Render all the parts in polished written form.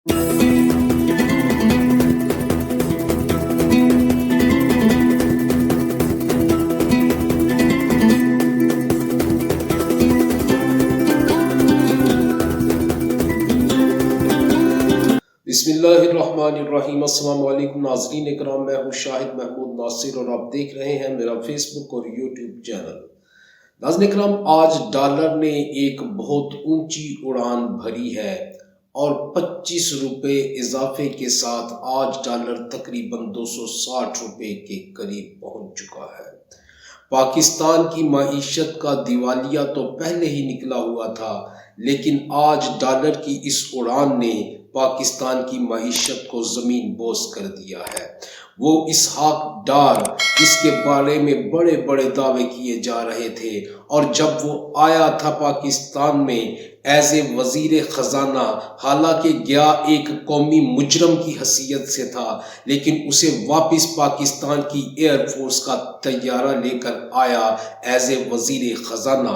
بسم اللہ الرحمن الرحیم۔ السلام علیکم ناظرین اکرام، میں ہوں شاہد محمود ناصر اور آپ دیکھ رہے ہیں میرا فیس بک اور یوٹیوب چینل۔ ناظرین اکرام، آج ڈالر نے ایک بہت اونچی اڑان بھری ہے اور 25 روپے اضافے کے ساتھ آج ڈالر تقریباً 260 روپے کے قریب پہنچ چکا ہے۔ پاکستان کی معیشت کا دیوالیہ تو پہلے ہی نکلا ہوا تھا، لیکن آج ڈالر کی اس اڑان نے پاکستان کی معیشت کو زمین بوس کر دیا ہے۔ وہ اسحاق ڈار، جس کے بارے میں بڑے بڑے دعوے کیے جا رہے تھے، اور جب وہ آیا تھا پاکستان میں ایز اے وزیر خزانہ، حالانکہ گیا ایک قومی مجرم کی حیثیت سے تھا، لیکن اسے واپس پاکستان کی ایئر فورس کا طیارہ لے کر آیا ایز اے وزیر خزانہ،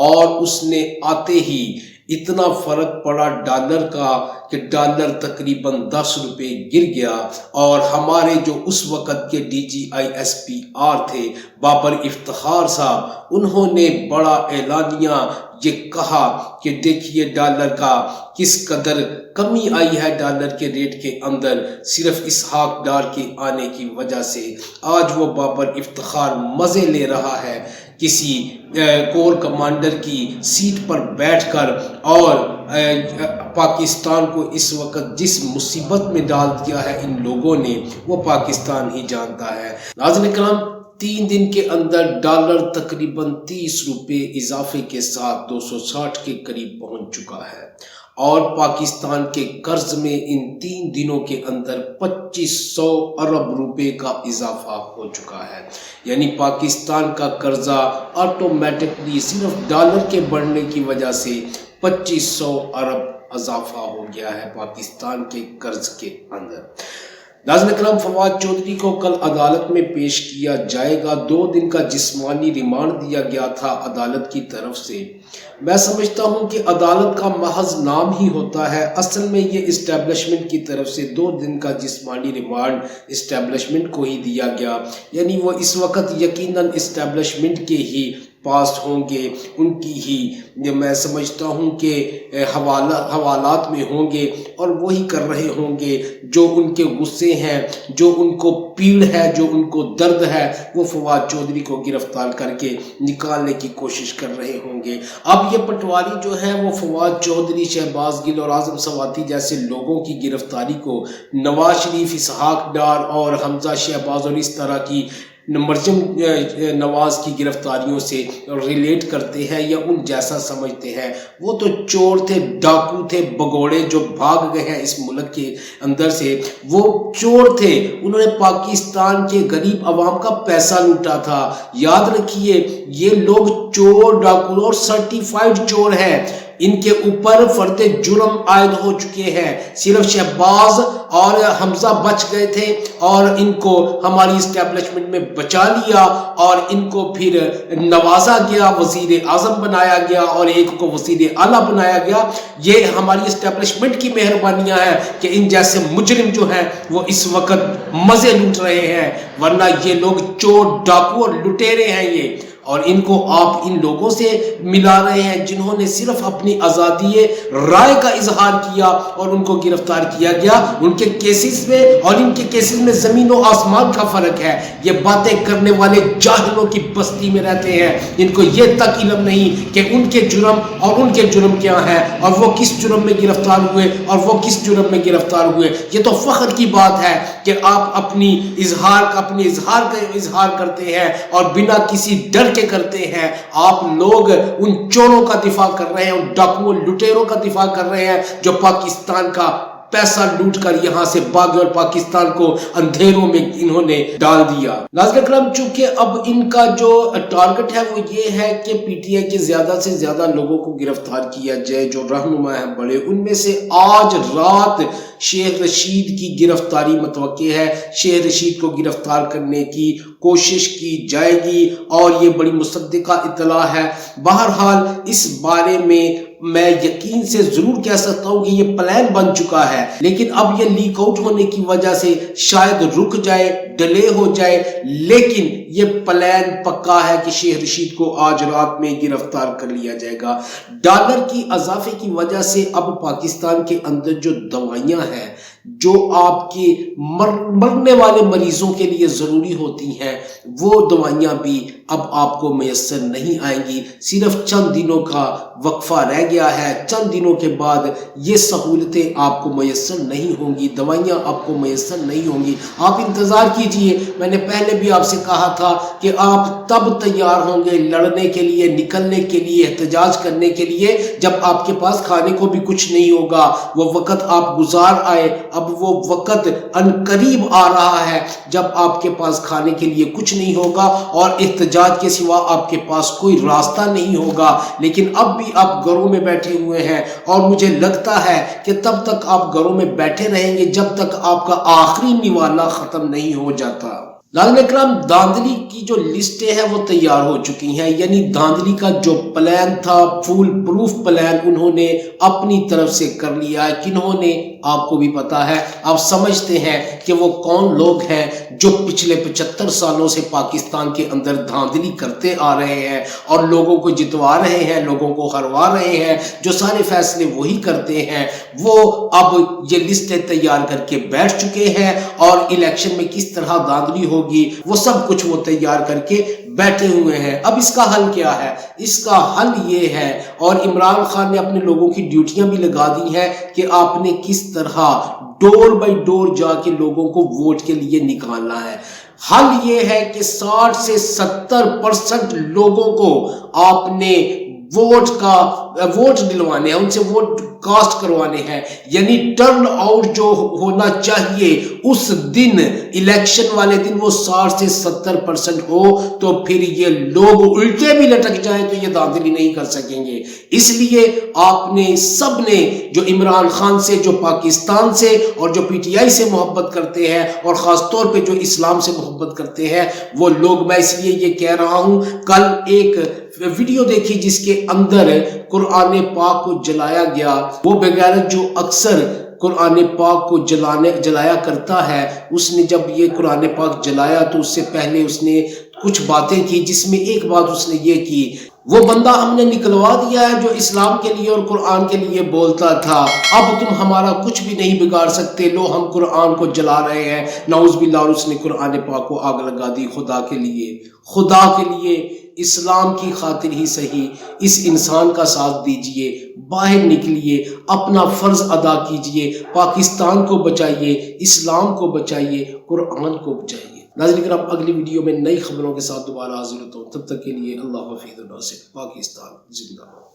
اور اس نے آتے ہی اتنا فرق پڑا ڈالر کا کہ ڈالر تقریباً 10 روپے گر گیا، اور ہمارے جو اس وقت کے DGISPR تھے بابر افتخار صاحب، انہوں نے بڑا اعلانیہ یہ کہا کہ دیکھیے ڈالر کا کس قدر کمی آئی ہے ڈالر کے ریٹ کے اندر، صرف اسحاق ڈار کے آنے کی وجہ سے۔ آج وہ بابر افتخار مزے لے رہا ہے کسی کور کمانڈر کی سیٹ پر بیٹھ کر، اور پاکستان کو اس وقت جس مصیبت میں ڈال دیا ہے ان لوگوں نے، وہ پاکستان ہی جانتا ہے۔ ناظرین کرام، 3 دن کے اندر ڈالر تقریباً 30 روپے اضافے کے ساتھ 260 کے قریب پہنچ چکا ہے، اور پاکستان کے قرض میں ان 3 دنوں کے اندر 2500 ارب روپے کا اضافہ ہو چکا ہے۔ یعنی پاکستان کا قرضہ آٹومیٹکلی صرف ڈالر کے بڑھنے کی وجہ سے 2500 ارب اضافہ ہو گیا ہے پاکستان کے قرض کے اندر۔ ناظرین کرام، فواد چودھری کو کل عدالت میں پیش کیا جائے گا۔ 2 دن کا جسمانی ریمانڈ دیا گیا تھا عدالت کی طرف سے۔ میں سمجھتا ہوں کہ عدالت کا محض نام ہی ہوتا ہے، اصل میں یہ اسٹیبلشمنٹ کی طرف سے 2 دن کا جسمانی ریمانڈ اسٹیبلشمنٹ کو ہی دیا گیا، یعنی وہ اس وقت یقیناً اسٹیبلشمنٹ کے ہی پاس ہوں گے، ان کی ہی میں سمجھتا ہوں کہ حوالات میں ہوں گے، اور وہی کر رہے ہوں گے جو ان کے غصے ہیں، جو ان کو پیڑ ہے، جو ان کو درد ہے، وہ فواد چودھری کو گرفتار کر کے نکالنے کی کوشش کر رہے ہوں گے۔ اب یہ پٹواری جو ہے وہ فواد چودھری، شہباز گل اور اعظم سواتی جیسے لوگوں کی گرفتاری کو نواز شریف، اسحاق ڈار اور حمزہ شہباز اور اس طرح کی مرجم نواز کی گرفتاریوں سے ریلیٹ کرتے ہیں یا ان جیسا سمجھتے ہیں۔ وہ تو چور تھے، ڈاکو تھے، بگوڑے جو بھاگ گئے ہیں اس ملک کے اندر سے، وہ چور تھے، انہوں نے پاکستان کے غریب عوام کا پیسہ لوٹا تھا۔ یاد رکھیے، یہ لوگ چور، ڈاکو اور سرٹیفائیڈ چور ہیں، ان کے اوپر فرد جرم عائد ہو چکے ہیں۔ صرف شہباز اور حمزہ بچ گئے تھے، اور ان کو ہماری اسٹیبلشمنٹ میں بچا لیا، اور ان کو پھر نوازا گیا، وزیر اعظم بنایا گیا، اور ایک کو وزیر اعلیٰ بنایا گیا۔ یہ ہماری اسٹیبلشمنٹ کی مہربانیاں ہیں کہ ان جیسے مجرم جو ہیں وہ اس وقت مزے لوٹ رہے ہیں، ورنہ یہ لوگ چور، ڈاکو اور لٹیرے ہیں یہ، اور ان کو آپ ان لوگوں سے ملا رہے ہیں جنہوں نے صرف اپنی آزادی رائے کا اظہار کیا اور ان کو گرفتار کیا گیا۔ ان کے کیسز میں اور ان کے کیسز میں زمین و آسمان کا فرق ہے۔ یہ باتیں کرنے والے جاہلوں کی بستی میں رہتے ہیں، ان کو یہ تک علم نہیں کہ ان کے جرم اور ان کے جرم کیا ہیں، اور وہ کس جرم میں گرفتار ہوئے اور وہ کس جرم میں گرفتار ہوئے۔ یہ تو فخر کی بات ہے کہ آپ اپنے اظہار کرتے ہیں اور بنا کسی ڈر کے کرتے ہیں۔ آپ لوگ ان چوروں کا دفاع کر رہے ہیں، ان ڈاکوؤں لٹیروں کا دفاع کر رہے ہیں جو پاکستان کا پیسہ لوٹ کر یہاں سے بھاگے اور پاکستان کو اندھیروں میں انہوں نے ڈال دیا۔ ناظرین اکرام، چونکہ اب ان کا جو ٹارگٹ ہے وہ یہ ہے کہ پی ٹی آئی کے زیادہ سے زیادہ لوگوں کو گرفتار کیا جائے جو رہنما ہیں بڑے، ان میں سے آج رات شیخ رشید کی گرفتاری متوقع ہے۔ شیخ رشید کو گرفتار کرنے کی کوشش کی جائے گی اور یہ بڑی مصدقہ اطلاع ہے۔ بہرحال اس بارے میں میں یقین سے ضرور کہہ سکتا ہوں کہ یہ پلان بن چکا ہے، لیکن اب یہ لیک آؤٹ ہونے کی وجہ سے شاید رک جائے، ڈیلے ہو جائے، لیکن یہ پلان پکا ہے کہ شیخ رشید کو آج رات میں گرفتار کر لیا جائے گا۔ ڈالر کی اضافے کی وجہ سے اب پاکستان کے اندر جو دوائیاں ہیں، جو آپ کے مرنے والے مریضوں کے لیے ضروری ہوتی ہیں، وہ دوائیاں بھی اب آپ کو میسر نہیں آئیں گی۔ صرف چند دنوں کا وقفہ رہ گیا ہے، چند دنوں کے بعد یہ سہولتیں آپ کو میسر نہیں ہوں گی، دوائیاں آپ کو میسر نہیں ہوں گی۔ آپ انتظار کیجئے، میں نے پہلے بھی آپ سے کہا تھا کہ آپ تب تیار ہوں گے لڑنے کے لیے، نکلنے کے لیے، احتجاج کرنے کے لیے جب آپ کے پاس کھانے کو بھی کچھ نہیں ہوگا۔ وہ وقت آپ گزار آئے، اب وہ وقت عنقریب آ رہا ہے جب آپ کے پاس کھانے کے لیے کچھ نہیں ہوگا اور احتجاج کے سوا آپ کے پاس کوئی راستہ نہیں ہوگا۔ لیکن اب بھی آپ گھروں میں بیٹھے ہوئے ہیں اور مجھے لگتا ہے کہ تب تک آپ گھروں میں بیٹھے رہیں گے جب تک آپ کا آخری نوالا ختم نہیں ہو جاتا۔ ناظرین اکرام، دھاندلی کی جو لسٹیں ہیں وہ تیار ہو چکی ہیں، یعنی دھاندلی کا جو پلان تھا، فول پروف پلان انہوں نے اپنی طرف سے کر لیا ہے۔ کنہوں نے؟ آپ کو بھی پتا ہے، آپ سمجھتے ہیں کہ وہ کون لوگ ہیں جو پچھلے 75 سالوں سے پاکستان کے اندر دھاندلی کرتے آ رہے ہیں اور لوگوں کو جتوا رہے ہیں، لوگوں کو ہروا رہے ہیں، جو سارے فیصلے وہی کرتے ہیں۔ وہ اب یہ لسٹیں تیار کر کے بیٹھ چکے ہیں اور الیکشن میں کس طرح دھاندلی ہوگی وہ سب کچھ وہ تیار کر کے بیٹھے ہوئے ہیں۔ اب اس کا حل کیا ہے؟ اس کا حل یہ ہے، اور عمران خان نے اپنے لوگوں کی ڈیوٹیاں بھی لگا دی ہیں کہ آپ نے کس طرح ڈور بائی ڈور جا کے لوگوں کو ووٹ کے لیے نکالنا ہے۔ حل یہ ہے کہ 60 سے 70% لوگوں کو آپ نے ووٹ دلوانے ہیں، ان سے ووٹ کاسٹ کروانے ہیں، یعنی ٹرن آؤٹ جو ہونا چاہیے اس دن، الیکشن والے دن، وہ 60 سے 70% ہو، تو پھر یہ لوگ الٹے بھی لٹک جائیں تو یہ دھاندلی نہیں کر سکیں گے۔ اس لیے آپ نے سب نے، جو عمران خان سے، جو پاکستان سے اور جو پی ٹی آئی سے محبت کرتے ہیں اور خاص طور پہ جو اسلام سے محبت کرتے ہیں، وہ لوگ، میں اس لیے یہ کہہ رہا ہوں، کل ایک ویڈیو دیکھی جس کے اندر قرآن پاک کو جلایا گیا۔ وہ بغیرت جو اکثر قرآن پاک کو جلایا کرتا ہے، اس نے جب یہ قرآن پاک جلایا تو اس سے پہلے اس نے کچھ باتیں کی، جس میں ایک بات اس نے یہ کی، وہ بندہ ہم نے نکلوا دیا ہے جو اسلام کے لیے اور قرآن کے لیے بولتا تھا، اب تم ہمارا کچھ بھی نہیں بگاڑ سکتے، لو ہم قرآن کو جلا رہے ہیں، نعوذ باللہ۔ اور اس نے قرآن پاک کو آگ لگا دی۔ خدا کے لیے، خدا کے لیے، اسلام کی خاطر ہی صحیح اس انسان کا ساتھ دیجئے، باہر نکلیے، اپنا فرض ادا کیجئے، پاکستان کو بچائیے، اسلام کو بچائیے، قرآن کو بچائیے۔ ناظرین کرام، اگلی ویڈیو میں نئی خبروں کے ساتھ دوبارہ حاضر ہوتا ہوں، تب تک کے لیے اللہ حافظ، ناصر، پاکستان زندہ باد۔